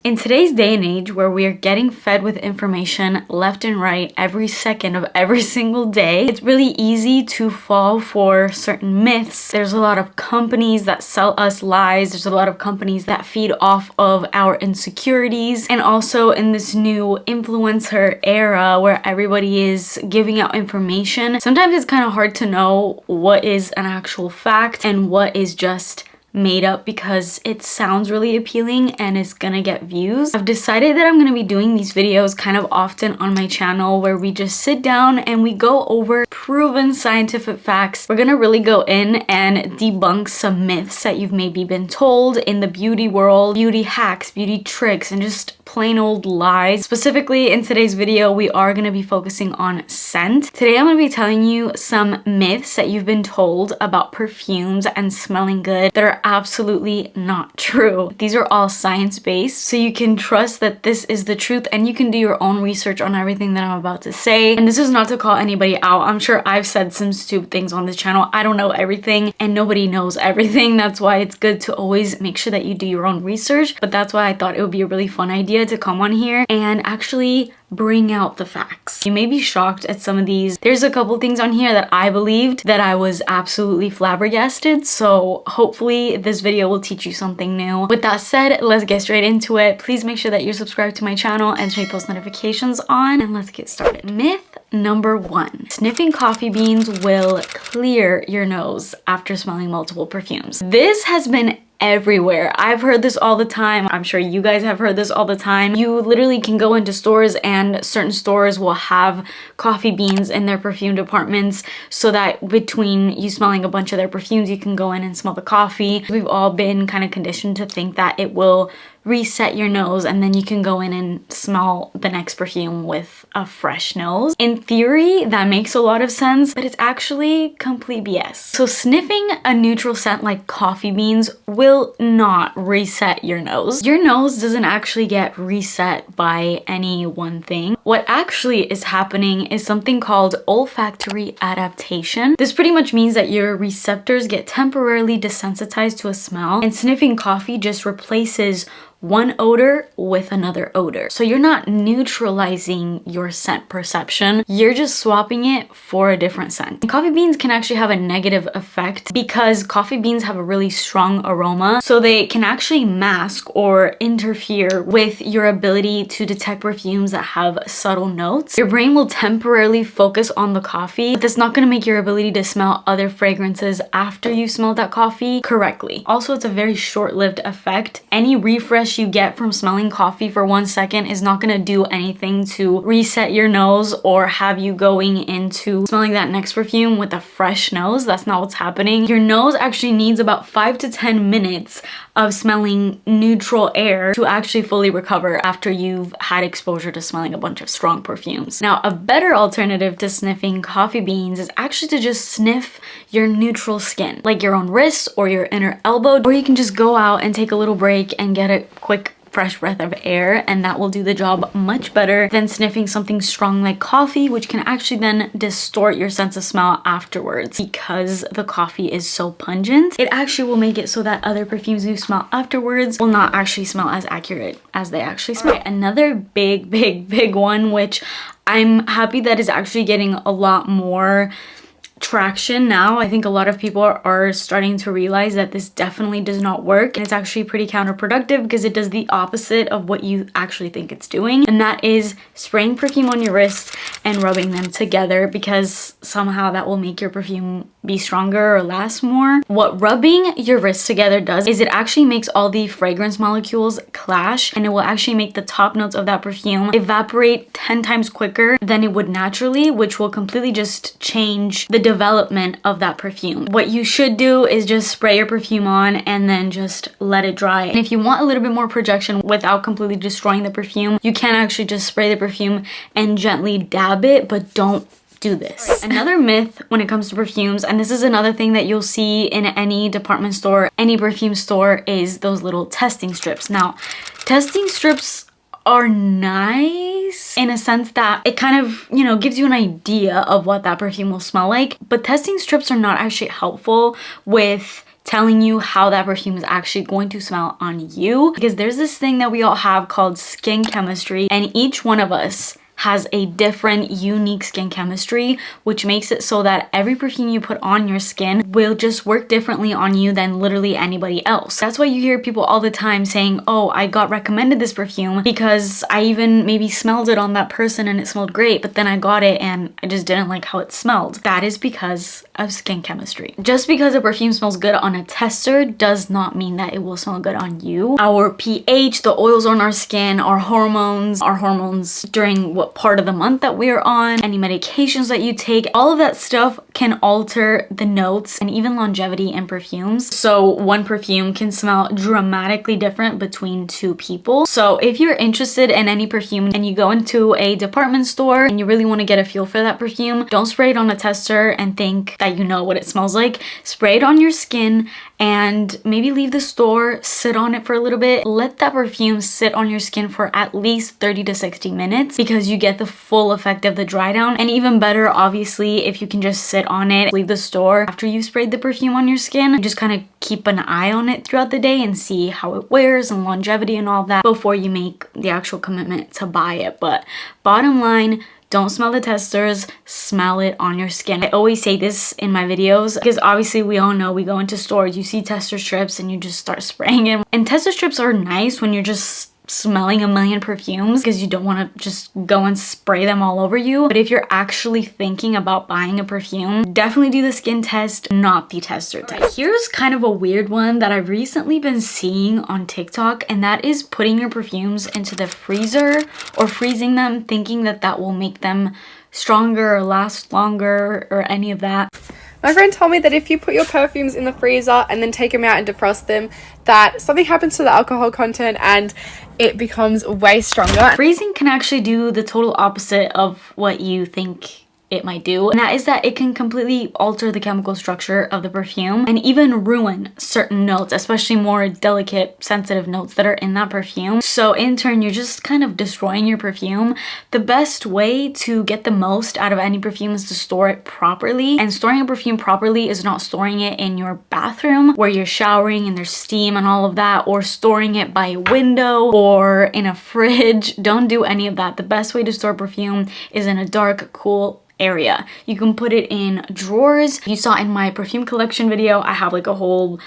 In today's day and age where we are getting fed with information left and right every second of every single day, it's really easy to fall for certain myths. There's a lot of companies that sell us lies. There's a lot of companies that feed off of our insecurities. And also in this new influencer era where everybody is giving out information, sometimes it's kind of hard to know what is an actual fact and what is just made up because it sounds really appealing and it's gonna get views. I've decided that I'm gonna be doing these videos kind of often on my channel where we just sit down and we go over proven scientific facts. We're gonna really go in and debunk some myths that you've maybe been told in the beauty world, beauty hacks, beauty tricks, and just plain old lies. Specifically in today's video, we are gonna be focusing on scent. Today I'm gonna be telling you some myths that you've been told about perfumes and smelling good that are absolutely not true. These are all science-based, so you can trust that this is the truth and you can do your own research on everything that I'm about to say. And this is not to call anybody out. I'm sure I've said some stupid things on this channel. I don't know everything and nobody knows everything. That's why it's good to always make sure that you do your own research. But that's why I thought it would be a really fun idea to come on here and actually bring out the facts. You may be shocked at some of these. There's a couple things on here that I believed that I was absolutely flabbergasted, so hopefully this video will teach you something new. With that said, let's get straight into it. Please make sure that you're subscribed to my channel and turn your post notifications on, and let's get started. Myth number 1. Sniffing coffee beans will clear your nose after smelling multiple perfumes. This has been everywhere. I've heard this all the time. I'm sure you guys have heard this all the time. You literally can go into stores and certain stores will have coffee beans in their perfume departments so that between you smelling a bunch of their perfumes, you can go in and smell the coffee. We've all been kind of conditioned to think that it will reset your nose and then you can go in and smell the next perfume with a fresh nose. In theory, that makes a lot of sense, but it's actually complete BS. So sniffing a neutral scent like coffee beans will not reset your nose. Your nose doesn't actually get reset by any one thing. What actually is happening is something called olfactory adaptation. This pretty much means that your receptors get temporarily desensitized to a smell, and sniffing coffee just replaces one odor with another odor. So you're not neutralizing your scent perception, you're just swapping it for a different scent. And coffee beans can actually have a negative effect because coffee beans have a really strong aroma, so they can actually mask or interfere with your ability to detect perfumes that have subtle notes. Your brain will temporarily focus on the coffee, but that's not going to make your ability to smell other fragrances after you smell that coffee correctly. Also, it's a very short-lived effect. Any refresh you get from smelling coffee for 1 second is not gonna do anything to reset your nose or have you going into smelling that next perfume with a fresh nose. That's not what's happening. Your nose actually needs about 5 to 10 minutes of smelling neutral air to actually fully recover after you've had exposure to smelling a bunch of strong perfumes. Now, a better alternative to sniffing coffee beans is actually to just sniff your neutral skin, like your own wrist or your inner elbow, or you can just go out and take a little break and get a quick fresh breath of air, and that will do the job much better than sniffing something strong like coffee, which can actually then distort your sense of smell afterwards. Because the coffee is so pungent, it actually will make it so that other perfumes you smell afterwards will not actually smell as accurate as they actually smell. Another big one, which I'm happy that is actually getting a lot more traction now. I think a lot of people are starting to realize that this definitely does not work, and it's actually pretty counterproductive because it does the opposite of what you actually think it's doing, and that is spraying perfume on your wrists and rubbing them together, because somehow that will make your perfume be stronger or last more. What rubbing your wrists together does is it actually makes all the fragrance molecules clash, and it will actually make the top notes of that perfume evaporate 10 times quicker than it would naturally, which will completely just change the development of that perfume. What you should do is just spray your perfume on and then just let it dry. And if you want a little bit more projection without completely destroying the perfume, you can actually just spray the perfume and gently dab it, but don't do this. Another myth when it comes to perfumes, and this is another thing that you'll see in any department store, any perfume store, is those little testing strips. Now, testing strips are nice in a sense that it kind of, you know, gives you an idea of what that perfume will smell like, but testing strips are not actually helpful with telling you how that perfume is actually going to smell on you, because there's this thing that we all have called skin chemistry, and each one of us has a different unique skin chemistry, which makes it so that every perfume you put on your skin will just work differently on you than literally anybody else. That's why you hear people all the time saying, oh, I got recommended this perfume because I even maybe smelled it on that person and it smelled great, but then I got it and I just didn't like how it smelled. That is because of skin chemistry. Just because a perfume smells good on a tester does not mean that it will smell good on you. Our pH, the oils on our skin, our hormones during what part of the month that we're on, any medications that you take, all of that stuff can alter the notes and even longevity in perfumes. So one perfume can smell dramatically different between two people. So if you're interested in any perfume and you go into a department store and you really want to get a feel for that perfume, don't spray it on a tester and think that you know what it smells like. Spray it on your skin and maybe leave the store, sit on it for a little bit. Let that perfume sit on your skin for at least 30 to 60 minutes because you get the full effect of the dry down. And even better, obviously, if you can just sit on it, leave the store after you sprayed the perfume on your skin, just kind of keep an eye on it throughout the day and see how it wears and longevity and all that before you make the actual commitment to buy it. But bottom line, don't smell the testers, smell it on your skin. I always say this in my videos because obviously we all know we go into stores, you see tester strips and you just start spraying it. And tester strips are nice when you're just smelling a million perfumes because you don't want to just go and spray them all over you. But if you're actually thinking about buying a perfume, definitely do the skin test, not the tester test. Here's kind of a weird one that I've recently been seeing on TikTok, and that is putting your perfumes into the freezer or freezing them, thinking that that will make them stronger or last longer or any of that. My friend told me that if you put your perfumes in the freezer and then take them out and defrost them, that something happens to the alcohol content and it becomes way stronger. Freezing can actually do the total opposite of what you think it might do, and that is that it can completely alter the chemical structure of the perfume and even ruin certain notes, especially more delicate, sensitive notes that are in that perfume. So in turn, you're just kind of destroying your perfume. The best way to get the most out of any perfume is to store it properly, and storing a perfume properly is not storing it in your bathroom where you're showering and there's steam and all of that, or storing it by a window or in a fridge. Don't do any of that. The best way to store perfume is in a dark, cool area. You can put it in drawers. You saw in my perfume collection video, I have like a whole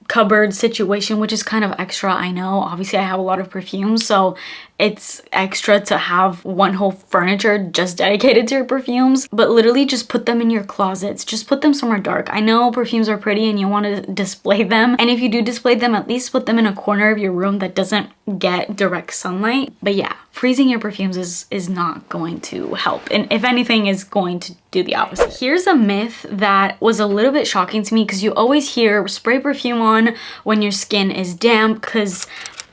cupboard situation, which is kind of extra, I know. Obviously, I have a lot of perfumes, so it's extra to have one whole furniture just dedicated to your perfumes, but literally just put them in your closets. Just put them somewhere dark. I know perfumes are pretty and you want to display them, and if you do display them, at least put them in a corner of your room that doesn't get direct sunlight. But yeah, freezing your perfumes is not going to help, and if anything, is going to do the opposite. Here's a myth that was a little bit shocking to me because you always hear spray perfume on when your skin is damp because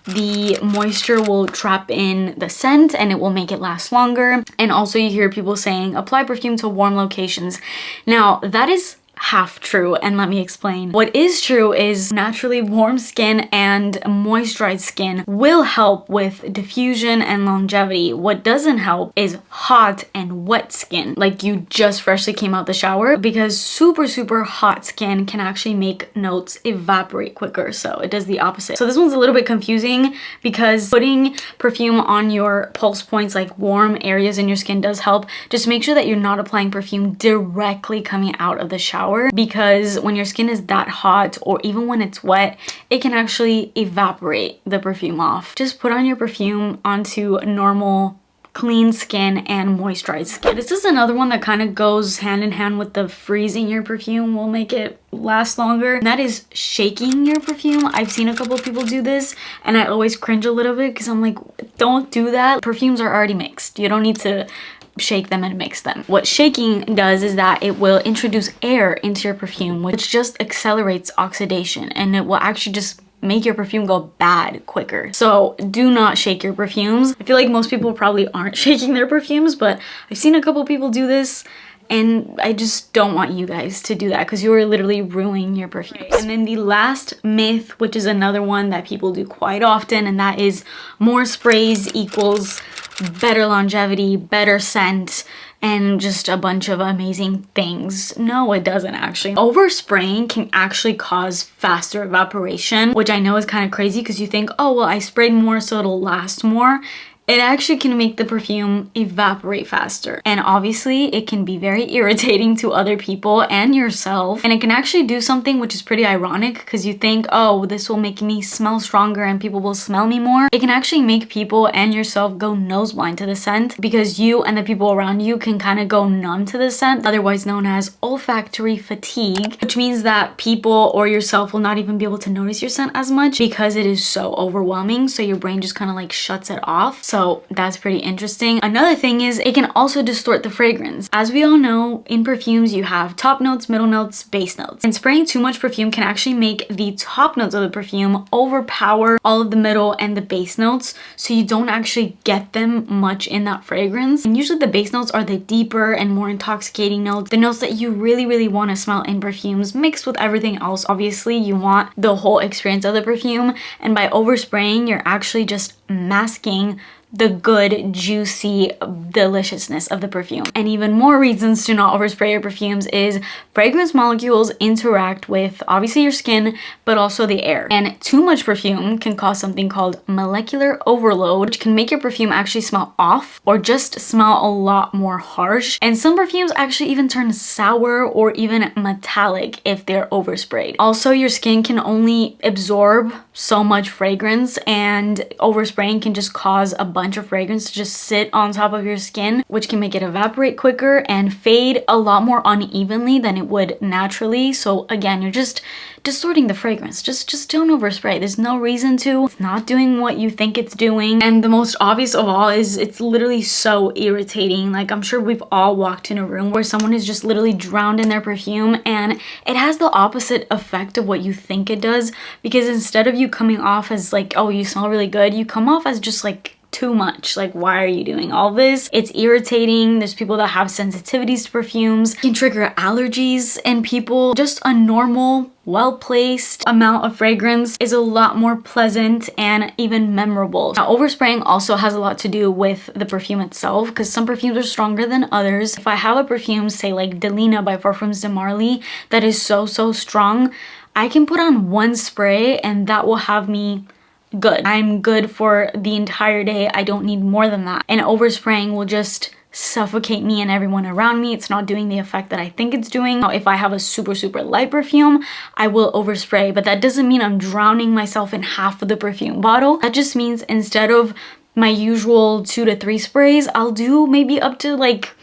the moisture will trap in the scent and it will make it last longer. And also you hear people saying apply perfume to warm locations. Now that is half true, and let me explain. What is true is naturally warm skin and moisturized skin will help with diffusion and longevity. What doesn't help is hot and wet skin, like you just freshly came out the shower, because super hot skin can actually make notes evaporate quicker. So it does the opposite. So this one's a little bit confusing because putting perfume on your pulse points, like warm areas in your skin, does help. Just make sure that you're not applying perfume directly coming out of the shower, because when your skin is that hot or even when it's wet, it can actually evaporate the perfume off. Just put on your perfume onto normal clean skin and moisturized skin. This is another one that kind of goes hand in hand with the freezing your perfume will make it last longer, and that is shaking your perfume. I've seen a couple of people do this and I always cringe a little bit because I'm like, don't do that. Perfumes are already mixed. You don't need to shake them and mix them. What shaking does is that it will introduce air into your perfume, which just accelerates oxidation, and it will actually just make your perfume go bad quicker. So do not shake your perfumes. I feel like most people probably aren't shaking their perfumes, but I've seen a couple people do this, and I just don't want you guys to do that because you are literally ruining your perfumes. And then the last myth, which is another one that people do quite often, and that is more sprays equals better longevity, better scent, and just a bunch of amazing things. No, it doesn't actually. Overspraying can actually cause faster evaporation, which I know is kind of crazy because you think, oh, well, I sprayed more so it'll last more. It actually can make the perfume evaporate faster. And obviously it can be very irritating to other people and yourself. And it can actually do something which is pretty ironic because you think, oh, this will make me smell stronger and people will smell me more. It can actually make people and yourself go nose blind to the scent because you and the people around you can kind of go numb to the scent, otherwise known as olfactory fatigue, which means that people or yourself will not even be able to notice your scent as much because it is so overwhelming. So your brain just kind of like shuts it off. So that's pretty interesting. Another thing is it can also distort the fragrance. As we all know, in perfumes you have top notes, middle notes, base notes. And spraying too much perfume can actually make the top notes of the perfume overpower all of the middle and the base notes, so you don't actually get them much in that fragrance. And usually the base notes are the deeper and more intoxicating notes, the notes that you really want to smell in perfumes mixed with everything else. Obviously you want the whole experience of the perfume, and by overspraying you're actually just masking the good, juicy deliciousness of the perfume. And even more reasons to not overspray your perfumes is fragrance molecules interact with obviously your skin, but also the air. And too much perfume can cause something called molecular overload, which can make your perfume actually smell off or just smell a lot more harsh. And some perfumes actually even turn sour or even metallic if they're oversprayed. Also, your skin can only absorb so much fragrance, and overspraying can just cause a bunch of fragrance to just sit on top of your skin, which can make it evaporate quicker and fade a lot more unevenly than it would naturally. So again, you're just distorting the fragrance. Just don't overspray. There's no reason to. It's not doing what you think it's doing. And the most obvious of all is it's literally so irritating. Like, I'm sure we've all walked in a room where someone is just literally drowned in their perfume, and it has the opposite effect of what you think it does, because instead of you coming off as like, oh, you smell really good, you come off as just like too much. Like, why are you doing all this? It's irritating. There's people that have sensitivities to perfumes. It can trigger allergies in people. Just a normal, well-placed amount of fragrance is a lot more pleasant and even memorable. Now, overspraying also has a lot to do with the perfume itself, because some perfumes are stronger than others. If I have a perfume, say like Delina by Parfums de Marly, that is so strong, I can put on one spray and that will have me good. I'm good for the entire day. I don't need more than that. And overspraying will just suffocate me and everyone around me. It's not doing the effect that I think it's doing. Now, if I have a super light perfume, I will overspray, but that doesn't mean I'm drowning myself in half of the perfume bottle. That just means instead of my usual 2 to 3 sprays, I'll do maybe up to like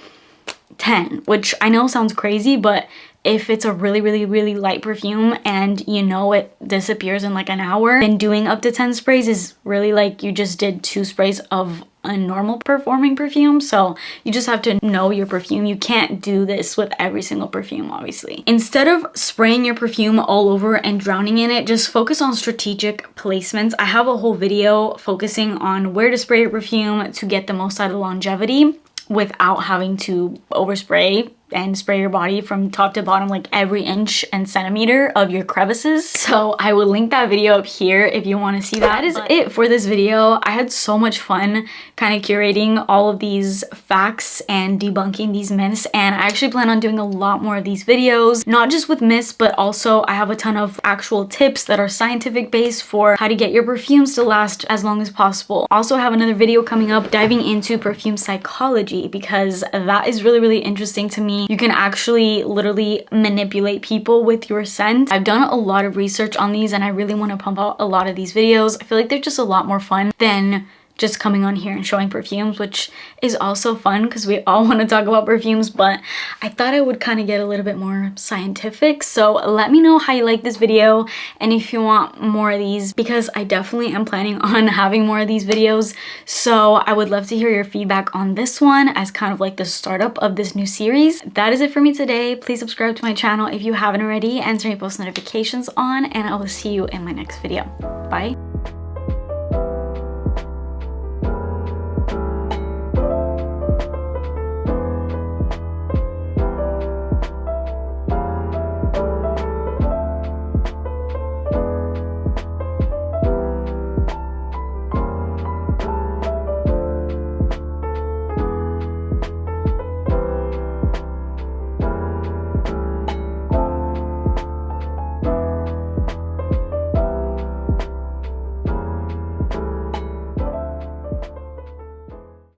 10, which I know sounds crazy, but if it's a really light perfume and you know it disappears in like an hour, then doing up to 10 sprays is really like you just did 2 sprays of a normal performing perfume. So you just have to know your perfume. You can't do this with every single perfume, obviously. Instead of spraying your perfume all over and drowning in it, just focus on strategic placements. I have a whole video focusing on where to spray your perfume to get the most out of longevity without having to overspray and spray your body from top to bottom, like every inch and centimeter of your crevices. So I will link that video up here if you want to see that. That is it for this video. I had so much fun kind of curating all of these facts and debunking these myths, and I actually plan on doing a lot more of these videos, not just with myths, but also I have a ton of actual tips that are scientific based for how to get your perfumes to last as long as possible. Also have another video coming up diving into perfume psychology, because that is really interesting to me. You can actually literally manipulate people with your scent. I've done a lot of research on these and I really want to pump out a lot of these videos. I feel like they're just a lot more fun than just coming on here and showing perfumes, which is also fun because we all want to talk about perfumes, but I thought I would kind of get a little bit more scientific. So let me know how you like this video and if you want more of these, because I definitely am planning on having more of these videos. So I would love to hear your feedback on this one as kind of like the startup of this new series. That is it for me today. Please subscribe to my channel if you haven't already and turn your post notifications on, and I will see you in my next video. Bye.